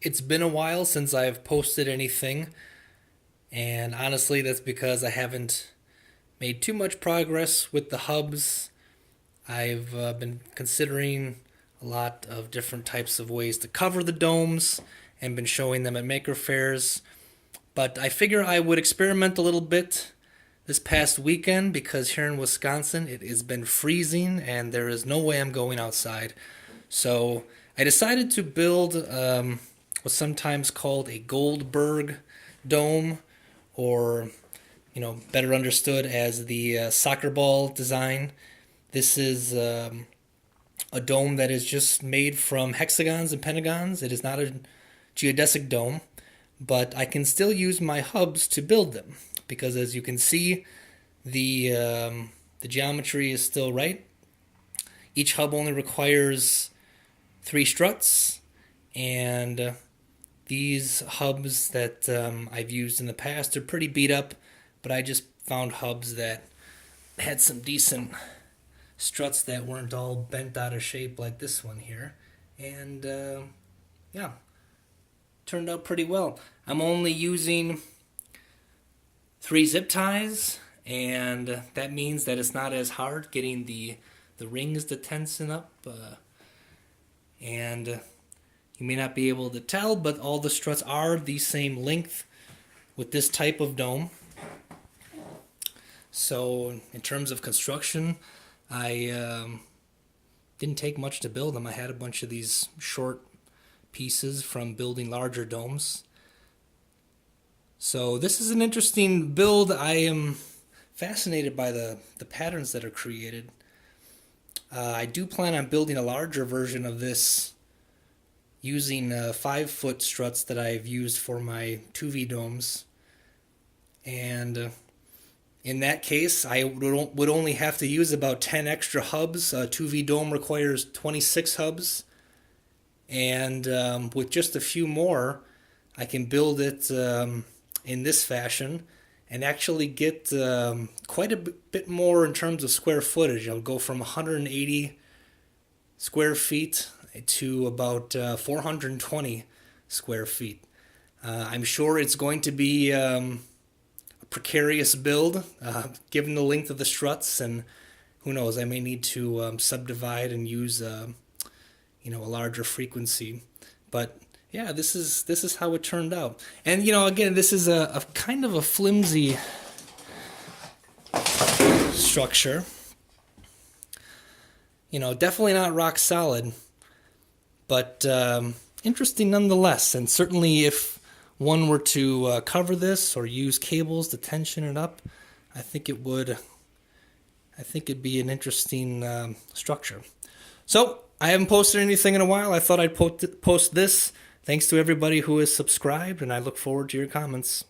It's been a while since I've posted anything, and honestly, that's because I haven't made too much progress with the hubs. I've been considering a lot of different types of ways to cover the domes and been showing them at maker fairs. But I figure I would experiment a little bit this past weekend because here in Wisconsin it has been freezing and there is no way I'm going outside. So I decided to build what's sometimes called a Goldberg dome, or better understood as the soccer ball design. This is a dome that is just made from hexagons and pentagons. It is not a geodesic dome, but I can still use my hubs to build them because, as you can see, the geometry is still right. Each hub only requires 3 struts, and these hubs that I've used in the past are pretty beat up, but I just found hubs that had some decent struts that weren't all bent out of shape like this one here. And yeah, turned out pretty well. I'm only using 3 zip ties, and that means that it's not as hard getting the rings to tension up. And you may not be able to tell, but all the struts are the same length with this type of dome. So in terms of construction, I didn't take much to build them. I had a bunch of these short pieces from building larger domes. So this is an interesting build. I am fascinated by the patterns that are created. I do plan on building a larger version of this using 5-foot struts that I've used for my 2V domes. And in that case, I would only have to use about 10 extra hubs. A 2V dome requires 26 hubs. And with just a few more, I can build it in this fashion and actually get quite a bit more in terms of square footage. I'll go from 180 square feet to about 420 square feet. I'm sure it's going to be a precarious build given the length of the struts, and who knows, I may need to subdivide and use a larger frequency. But yeah, this is how it turned out. And again, this is a kind of a flimsy structure. Definitely not rock solid, but interesting nonetheless. And certainly if one were to cover this or use cables to tension it up, I think it'd be an interesting structure. So I haven't posted anything in a while. I thought I'd post this. Thanks to everybody who has subscribed, and I look forward to your comments.